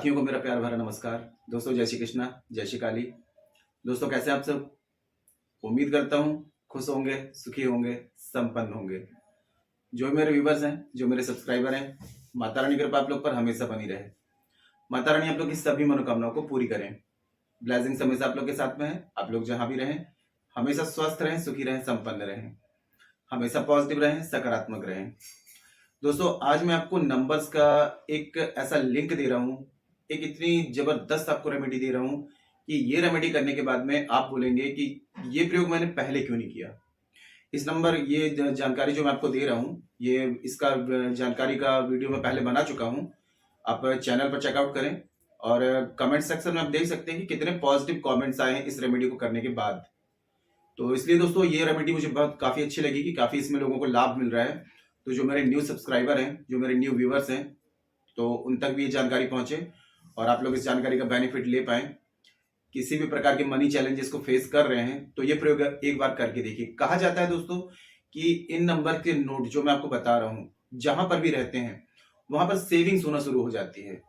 साथियों को मेरा प्यार भरा नमस्कार। दोस्तों जय श्री कृष्णा, जय श्री काली। दोस्तों कैसे हैं आप सब? उम्मीद करता हूँ खुश होंगे, सुखी होंगे, संपन्न होंगे। जो मेरे व्यूवर्स हैं, जो मेरे सब्सक्राइबर हैं, माता रानी की कृपा आप लोग पर हमेशा बनी रहे। माता रानी आप लोग की सभी मनोकामनाओं को पूरी करें। ब्लेसिंग्स हमेशा आप लोग के साथ में है। आप लोग जहां भी रहें हमेशा स्वस्थ रहें, सुखी रहें, संपन्न रहें, हमेशा पॉजिटिव रहें, सकारात्मक रहें। दोस्तों आज मैं आपको नंबर्स का एक ऐसा लिंक दे रहा हूँ, एक इतनी जबरदस्त आपको रेमेडी दे रहा हूँ कि ये रेमेडी करने के बाद में आप बोलेंगे कि ये प्रयोग मैंने पहले क्यों नहीं किया। इस नंबर ये जानकारी जो मैं आपको दे रहा हूँ, ये इसका जानकारी का वीडियो मैं पहले बना चुका हूँ। आप चैनल पर चेकआउट करें और कमेंट सेक्शन में आप देख सकते हैं कि कितने पॉजिटिव कमेंट्स आए हैं इस रेमेडी को करने के बाद। तो इसलिए दोस्तों ये रेमेडी मुझे बहुत काफ़ी अच्छी लगी कि काफ़ी इसमें लोगों को लाभ मिल रहा है। तो जो मेरे न्यू सब्सक्राइबर हैं, जो मेरे न्यू व्यूवर्स हैं, तो उन तक भी ये जानकारी पहुंचे और आप लोग इस जानकारी का बेनिफिट ले पाएं। किसी भी प्रकार के मनी चैलेंजेस को फेस कर रहे हैं तो ये प्रयोग एक बार करके देखिए। कहा जाता है दोस्तों कि इन नंबर के नोट जो मैं आपको बता रहा हूँ, जहां पर भी रहते हैं वहां पर सेविंग्स होना शुरू हो जाती है।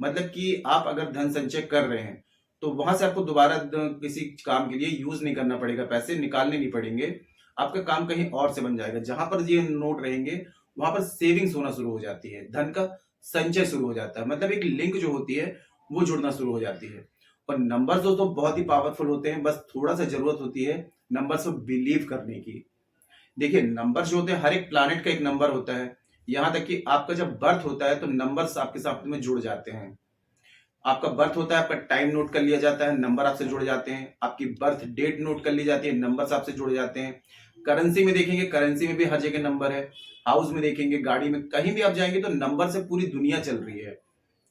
मतलब कि आप अगर धन संचय कर रहे हैं तो वहां से आपको दोबारा किसी काम के लिए यूज नहीं करना पड़ेगा, पैसे निकालने नहीं पड़ेंगे, आपका काम कहीं और से बन जाएगा। जहां पर ये नोट रहेंगे वहां पर सेविंग्स होना शुरू हो जाती है, धन का संचय शुरू हो जाता है। मतलब एक लिंक जो होती है वो जुड़ना शुरू हो जाती है। और नंबर्स तो बहुत ही पावरफुल होते हैं, बस थोड़ा सा जरूरत होती है नंबर्स को बिलीव करने की। देखिए नंबर्स जो होते हैं, हर एक प्लैनेट का एक नंबर होता है। यहां तक कि आपका जब बर्थ होता है तो नंबर्स आपके साथ में जुड़ जाते हैं। आपका बर्थ होता है, आपका टाइम नोट कर लिया जाता है, नंबर आपसे जुड़ जाते हैं। आपकी बर्थ डेट नोट कर ली जाती है, नंबर्स आपसे जुड़ जाते हैं। करेंसी में देखेंगे, करेंसी में भी हर जगह नंबर है। हाउस में देखेंगे, गाड़ी में, कहीं भी आप जाएंगे तो नंबर से पूरी दुनिया चल रही है।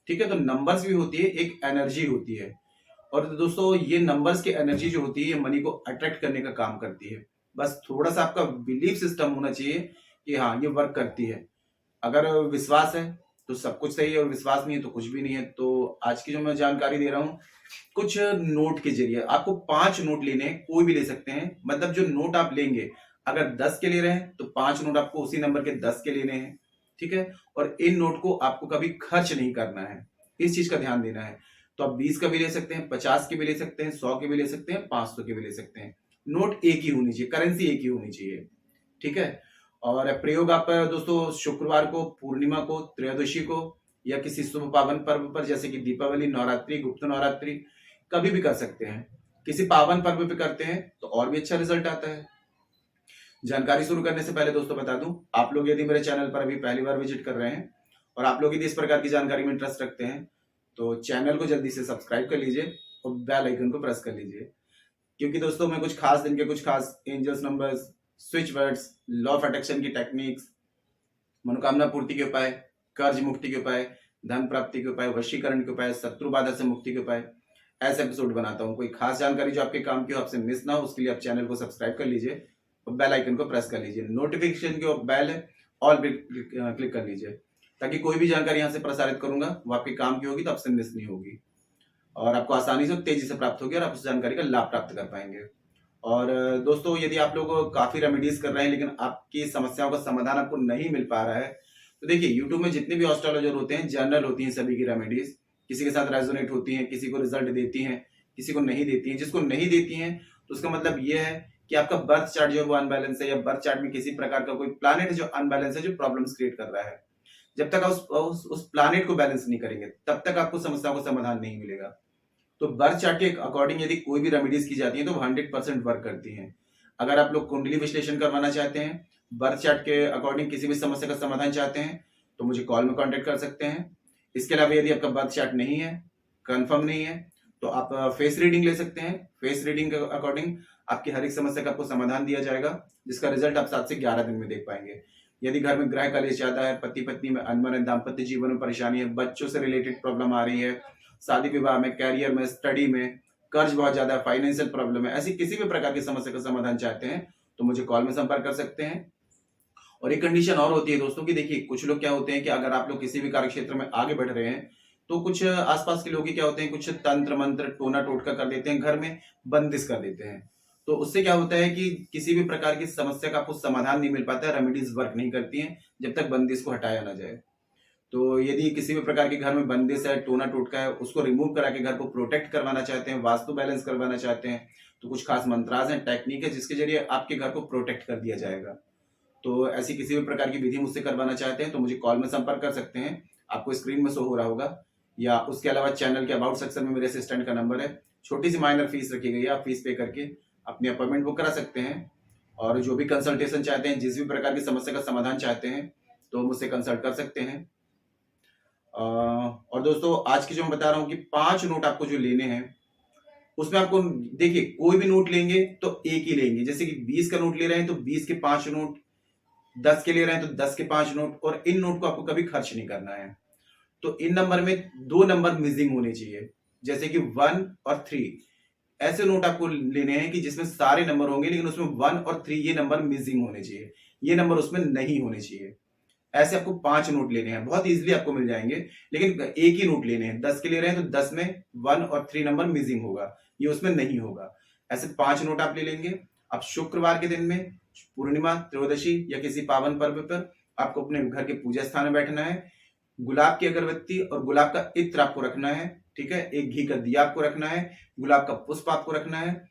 ठीक है, तो नंबर्स भी होती है, एक एनर्जी होती है। और दोस्तों ये नंबर्स की एनर्जी जो होती है ये मनी को अट्रैक्ट करने का काम करती है। बस थोड़ा सा आपका बिलीफ सिस्टम होना चाहिए कि हाँ ये वर्क करती है। अगर विश्वास है तो सब कुछ सही है और विश्वास नहीं है तो कुछ भी नहीं है। तो आज की जो मैं जानकारी दे रहा हूँ, कुछ नोट के जरिए आपको 5 नोट लेने हैं, कोई भी ले सकते हैं। मतलब जो नोट आप लेंगे, अगर 10 के ले रहे हैं तो 5 नोट आपको उसी नंबर के 10 के लेने हैं। ठीक है, और इन नोट को आपको कभी खर्च नहीं करना है, इस चीज का ध्यान देना है। तो आप 20 का भी ले सकते हैं, 50 के भी ले सकते हैं, 100 के भी ले सकते हैं, 500 के भी ले सकते हैं। नोट एक ही होनी चाहिए, करेंसी एक ही होनी चाहिए। ठीक है, और प्रयोग आप दोस्तों शुक्रवार को, पूर्णिमा को, त्रयोदशी को या किसी शुभ पावन पर्व पर जैसे कि दीपावली, नवरात्रि, गुप्त नवरात्रि कभी भी कर सकते हैं। किसी पावन पर्व पे करते हैं तो और भी अच्छा रिजल्ट आता है। जानकारी शुरू करने से पहले दोस्तों बता दूं, आप लोग यदि मेरे चैनल पर अभी पहली बार विजिट कर रहे हैं और आप लोग यदि इस प्रकार की जानकारी में इंटरेस्ट रखते हैं तो चैनल को जल्दी से सब्सक्राइब कर लीजिए और बेल आइकन को प्रेस कर लीजिए। क्योंकि दोस्तों मैं कुछ खास दिन के कुछ खास angels numbers, switch words, law of attraction की टेक्निक्स, मनोकामना पूर्ति के उपाय, कर्ज मुक्ति के उपाय, धन प्राप्ति के उपाय, वशीकरण के उपाय, शत्रु बाधा से मुक्ति के उपाय, ऐसे एपिसोड बनाता हूँ। कोई खास जानकारी जो आपके काम की हो, आपसे मिस ना हो, उसके लिए आप चैनल को सब्सक्राइब कर लीजिए और बेल आइकन को प्रेस कर लीजिए। नोटिफिकेशन के बेल है, ऑल क्लिक कर लीजिए, ताकि कोई भी जानकारी यहाँ से प्रसारित करूंगा वो आपके काम की होगी तो आपसे मिस नहीं होगी और आपको आसानी से तेजी से प्राप्त होगी और आप उस जानकारी का लाभ प्राप्त कर पाएंगे। और दोस्तों यदि आप लोग काफी रेमेडीज कर रहे हैं लेकिन आपकी समस्याओं का समाधान आपको नहीं मिल पा रहा है, तो देखिए यूट्यूब में जितने भी एस्ट्रोलॉजर होते हैं, जनरल होती हैं सभी की रेमेडीज। किसी के साथ रेजोनेट होती हैं, किसी को रिजल्ट देती हैं, किसी को नहीं देती हैं। जिसको नहीं देती हैं तो उसका मतलब ये है कि आपका बर्थ चार्ट जो है वो अनबैलेंस है, या बर्थ चार्ट में किसी प्रकार का कोई प्लैनेट जो अनबैलेंस है, जो प्रॉब्लम्स क्रिएट कर रहा है। जब तक आप उस प्लैनेट को बैलेंस नहीं करेंगे तब तक आपको समस्याओं का समाधान नहीं मिलेगा। तो बर्थ चार्ट के अकॉर्डिंग यदि कोई भी रेमेडीज की जाती है तो 100% वर्क करती हैं। अगर आप लोग कुंडली विश्लेषण करवाना चाहते हैं, बर्थ चार्ट के अकॉर्डिंग किसी भी समस्या का समाधान चाहते हैं तो मुझे कॉल में कांटेक्ट कर सकते हैं। इसके अलावा यदि आपका बर्थ चार्ट नहीं है, कंफर्म नहीं है, तो आप फेस रीडिंग ले सकते हैं। फेस रीडिंग के अकॉर्डिंग आपकी हर एक समस्या का आपको समाधान दिया जाएगा, जिसका रिजल्ट आप 7 से 11 दिन में देख पाएंगे। यदि घर में ग्रह कलेश ज्यादा है, पति पत्नी में अनबन है, दाम्पत्य जीवन में परेशानी है, बच्चों से रिलेटेड प्रॉब्लम आ रही है, शादी विवाह में, कैरियर में, स्टडी में, कर्ज बहुत ज्यादा है, फाइनेंशियल प्रॉब्लम है, ऐसी किसी भी प्रकार की समस्या का समाधान चाहते हैं तो मुझे कॉल में संपर्क कर सकते हैं। और एक कंडीशन और होती है दोस्तों कि देखिए कुछ लोग क्या होते हैं कि अगर आप लोग किसी भी कार्य क्षेत्र में आगे बढ़ रहे हैं तो कुछ आसपास के लोग ही क्या होते हैं, कुछ तंत्र मंत्र टोना टोटका कर देते हैं, घर में बंदिश कर देते हैं। तो उससे क्या होता है कि किसी भी प्रकार की समस्या का आपको समाधान नहीं मिल पाता है, रेमेडीज वर्क नहीं करती हैं जब तक बंदिश को हटाया ना जाए। तो यदि किसी भी प्रकार के घर में बंदिश है, टोना टोटका है, उसको रिमूव करा के घर को प्रोटेक्ट करवाना चाहते हैं, वास्तु बैलेंस करवाना चाहते हैं, तो कुछ खास मंत्रास हैं, टेक्निक है जिसके जरिए आपके घर को प्रोटेक्ट कर दिया जाएगा। तो ऐसी किसी भी प्रकार की विधि मुझसे करवाना चाहते हैं तो मुझे कॉल में संपर्क कर सकते हैं, आपको स्क्रीन में शो हो रहा होगा, या उसके अलावा चैनल के अबाउट सेक्शन में मेरे असिस्टेंट का नंबर है। छोटी सी माइनर फीस रखी गई है, आप फीस पे करके अपनी अपॉइंटमेंट बुक करा सकते हैं, और जो भी कंसल्टेशन चाहते हैं, जिस भी प्रकार की समस्या का समाधान चाहते हैं, तो मुझसे कंसल्ट कर सकते हैं। और दोस्तों, आज की जो मैं बता रहा हूँ कि 5 नोट आपको जो लेने हैं, उसमें आपको देखिए, कोई भी नोट लेंगे तो एक ही लेंगे। जैसे कि 20 का नोट ले रहे हैं तो 20 के 5 नोट, 10 के ले रहे हैं तो 10 के 5 नोट, और इन नोट को आपको कभी खर्च नहीं करना है। तो इन नंबर में 2 नंबर मिसिंग होने चाहिए, जैसे कि 1 और 3। ऐसे नोट आपको लेने हैं कि जिसमें सारे नंबर होंगे लेकिन उसमें 1 और 3 ये नंबर मिसिंग होने चाहिए, ये नंबर उसमें नहीं होने चाहिए। ऐसे आपको 5 नोट लेने हैं, बहुत इजीली आपको मिल जाएंगे, लेकिन एक ही नोट लेने हैं। 10 के ले रहे हैं तो 10 में 1 और 3 नंबर मिसिंग होगा, ये उसमें नहीं होगा। ऐसे 5 नोट आप ले लेंगे। अब शुक्रवार के दिन में, पूर्णिमा, त्रयोदशी या किसी पावन पर्व पर आपको अपने घर के पूजा स्थान में बैठना है। गुलाब की अगरबत्ती और गुलाब का इत्र आपको रखना है, ठीक है। एक घी का दिया आपको रखना है, गुलाब का पुष्प आपको रखना है,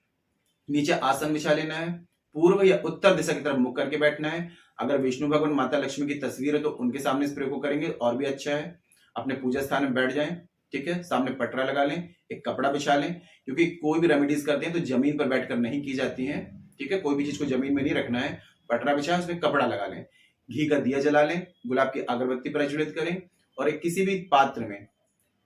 नीचे आसन बिछा लेना है, पूर्व या उत्तर दिशा की तरफ मुख करके बैठना है। अगर विष्णु भगवान, माता लक्ष्मी की तस्वीर है तो उनके सामने इस प्रयोग को करेंगे और भी अच्छा है। अपने पूजा स्थान में बैठ जाएं, ठीक है। सामने पटरा लगा लें, एक कपड़ा बिछा लें, क्योंकि कोई भी रेमेडीज करते हैं तो जमीन पर बैठकर नहीं की जाती हैं, ठीक है। कोई भी चीज को जमीन में नहीं रखना है। पटरा बिछाएं, उसमें कपड़ा लगा लें, घी का दिया जला लें, गुलाब की अगरबत्ती प्रज्वलित करें, और एक किसी भी पात्र में,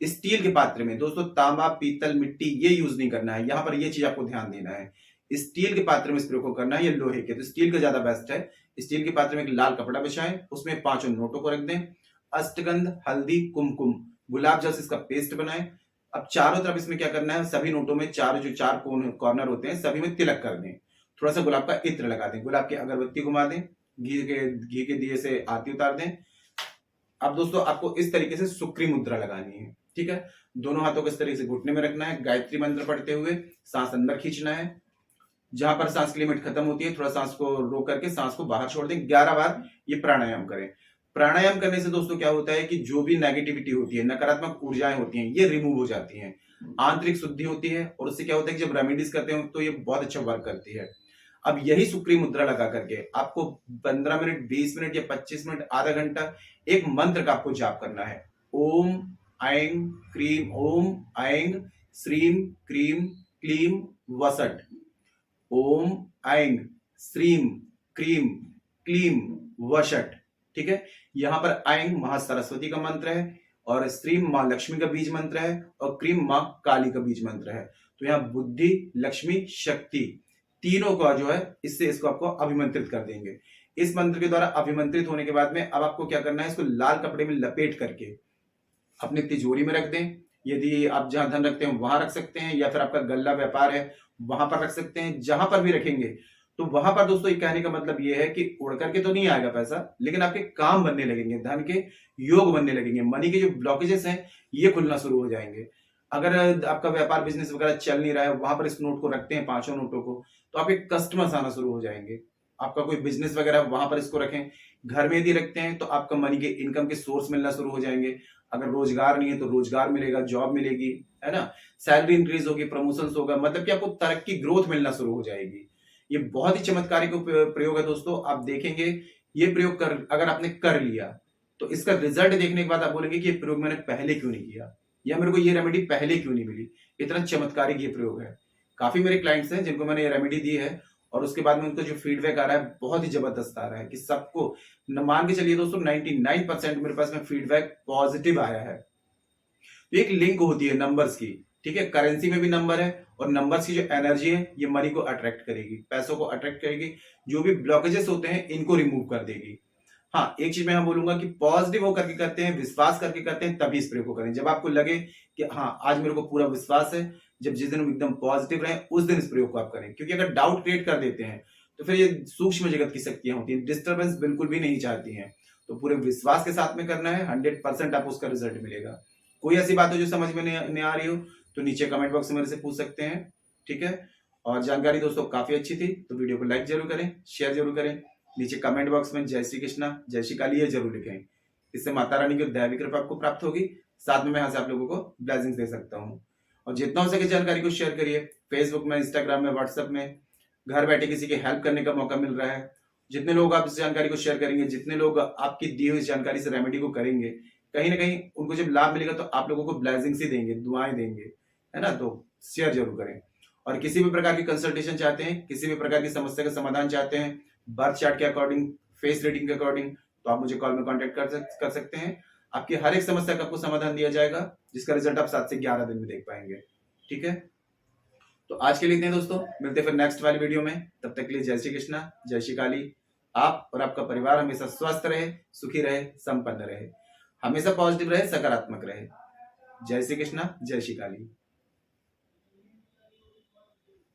स्टील के पात्र में, दोस्तों तांबा, पीतल, मिट्टी ये यूज नहीं करना है। यहाँ पर ये चीज आपको ध्यान देना है, स्टील के पात्र में इस प्रयोग को करना है, या लोहे के, तो स्टील का ज्यादा बेस्ट है। स्टील के पात्र में एक लाल कपड़ा बिछाएं, उसमें 5 नोटों को रख दें, अष्टगंध, हल्दी, कुमकुम, गुलाब जल से इसका पेस्ट बनाएं। अब चारों तरफ इसमें क्या करना है, सभी नोटों में चार कॉर्नर होते हैं, सभी में तिलक कर दें, थोड़ा सा गुलाब का इत्र लगा दें, गुलाब की अगरबत्ती घुमा दें, घी के दिए से आरती उतार दें। अब दोस्तों, आपको इस तरीके से सुक्री मुद्रा लगानी है, ठीक है। दोनों हाथों को इस तरीके से घुटने में रखना है, गायत्री मंत्र पढ़ते हुए सांस अंदर खींचना है। जहां पर सांस की लिमिट खत्म होती है, थोड़ा सांस को रोक करके सांस को बाहर छोड़ दें। 11 बार ये प्राणायाम करें। प्राणायाम करने से दोस्तों क्या होता है कि जो भी नेगेटिविटी होती है, नकारात्मक ऊर्जाएं होती हैं, ये रिमूव हो जाती हैं, आंतरिक शुद्धि होती है, और उससे क्या होता है कि जब रेमेडीज करते हैं तो ये बहुत अच्छा वर्क करती है। अब यही सुक्री मुद्रा लगा करके आपको 15 मिनट, 20 मिनट या 25 मिनट, आधा घंटा एक मंत्र का आपको जाप करना है। ओम ऐं क्रीम, ओम ऐं श्रीम क्रीम क्लीम वसट, ओम ऐं श्रीम क्रीम क्लीम वशट, ठीक है। यहां पर ऐं मां सरस्वती का मंत्र है, और श्रीम मां लक्ष्मी का बीज मंत्र है, और क्रीम मां काली का बीज मंत्र है। तो यहाँ बुद्धि, लक्ष्मी, शक्ति तीनों का जो है, इससे इसको आपको अभिमंत्रित कर देंगे। इस मंत्र के द्वारा अभिमंत्रित होने के बाद में अब आपको क्या करना है, इसको लाल कपड़े में लपेट करके अपनी तिजोरी में रख दें। यदि आप जहां धन रखते हैं वहां रख सकते हैं, या फिर आपका गल्ला व्यापार है वहां पर रख सकते हैं। जहां पर भी रखेंगे तो वहां पर दोस्तों, ये कहने का मतलब ये है कि उड़ करके तो नहीं आएगा पैसा, लेकिन आपके काम बनने लगेंगे, धन के योग बनने लगेंगे, मनी के जो ब्लॉकेजेस हैं ये खुलना शुरू हो जाएंगे। अगर आपका व्यापार बिजनेस वगैरह चल नहीं रहा है, वहां पर इस नोट को रखते हैं, 5 नोटों को, तो आपके कस्टमर्स आना शुरू हो जाएंगे। आपका कोई बिजनेस वगैरह वहां पर इसको रखें। घर में यदि रखते हैं तो आपका मनी के, इनकम के सोर्स मिलना शुरू हो जाएंगे। अगर रोजगार नहीं है तो रोजगार मिलेगा, जॉब मिलेगी, है ना, सैलरी इंक्रीज होगी, प्रमोशन होगा, मतलब कि आपको तरक्की, ग्रोथ मिलना शुरू हो जाएगी। ये बहुत ही चमत्कारिक प्रयोग है दोस्तों। आप देखेंगे ये प्रयोग कर, अगर आपने कर लिया तो इसका रिजल्ट देखने के बाद आप बोलेंगे कि ये प्रयोग मैंने पहले क्यों नहीं किया, या मेरे को ये रेमेडी पहले क्यों नहीं मिली। इतना चमत्कारिक ये प्रयोग है। काफी मेरे क्लाइंट्स हैं जिनको मैंने ये रेमेडी दी है, और उसके बाद में उनको जो फीडबैक आ रहा है बहुत ही जबरदस्त आ रहा है, कि सबको मान के चलिए दोस्तों 99% मेरे पास में फीडबैक पॉजिटिव आया है। तो एक लिंक होती है नंबर्स की, ठीक है। करेंसी में भी नंबर है, और नंबर्स की जो एनर्जी है ये मनी को अट्रैक्ट करेगी, पैसों को अट्रैक्ट करेगी, जो भी ब्लॉकेजेस होते हैं इनको रिमूव कर देगी। हाँ, एक चीज मैं यहाँ बोलूंगा कि पॉजिटिव होकर के करते हैं, विश्वास करके करते हैं, तभी इस प्रयोग को करें। जब आपको लगे कि हाँ आज मेरे को पूरा विश्वास है, जब जिस दिन एकदम पॉजिटिव रहे उस दिन इस प्रयोग को आप करें। क्योंकि अगर डाउट क्रिएट कर देते हैं तो फिर ये सूक्ष्म जगत की शक्तियां होती हैं, डिस्टर्बेंस बिल्कुल भी नहीं चाहती हैं। तो पूरे विश्वास के साथ में करना है, 100% आपको उसका रिजल्ट मिलेगा। कोई ऐसी बात हो जो समझ में नहीं आ रही हो तो नीचे कमेंट बॉक्स में मेरे से पूछ सकते हैं, ठीक है। और जानकारी दोस्तों काफी अच्छी थी तो वीडियो को लाइक जरूर करें, शेयर जरूर करें, नीचे कमेंट बॉक्स में जय श्री कृष्णा, जय श्री काली जरूर लिखें। इससे माता रानी की दैवी कृपा आपको प्राप्त होगी। साथ में मैं यहाँ से आप लोगों को ब्लेसिंग्स दे सकता हूँ। और जितना हो सके जानकारी को शेयर करिए। फेसबुक में, इंस्टाग्राम में, व्हाट्सएप में घर बैठे किसी की हेल्प करने का मौका मिल रहा है। जितने लोग आप इस जानकारी को शेयर करेंगे, जितने लोग आपकी दी हुई जानकारी से रेमेडी को करेंगे, कहीं ना कहीं उनको जब लाभ मिलेगा तो आप लोगों को ब्लेसिंग्स ही देंगे, दुआएं देंगे, है ना। तो शेयर जरूर करें। और किसी भी प्रकार की कंसल्टेशन चाहते हैं, किसी भी प्रकार की समस्या का समाधान चाहते हैं, बर्थ चार्ट के अकॉर्डिंग, फेस रीडिंग के अकॉर्डिंग, तो आप मुझे कॉल में कॉन्टेक्ट कर सकते हैं। आपकी हर एक समस्या का आपको समाधान दिया जाएगा, जिसका रिजल्ट आप 7 से 11 दिन में देख पाएंगे। ठीक है, तो आज के लिए इतने दोस्तों, मिलते फिर नेक्स्ट वाली वीडियो में। तब तक के लिए जय श्री कृष्णा, जय श्री काली। आप और आपका परिवार हमेशा स्वस्थ रहे, सुखी रहे, संपन्न रहे, हमेशा पॉजिटिव रहे, सकारात्मक रहे। जय श्री कृष्णा, जय श्री काली।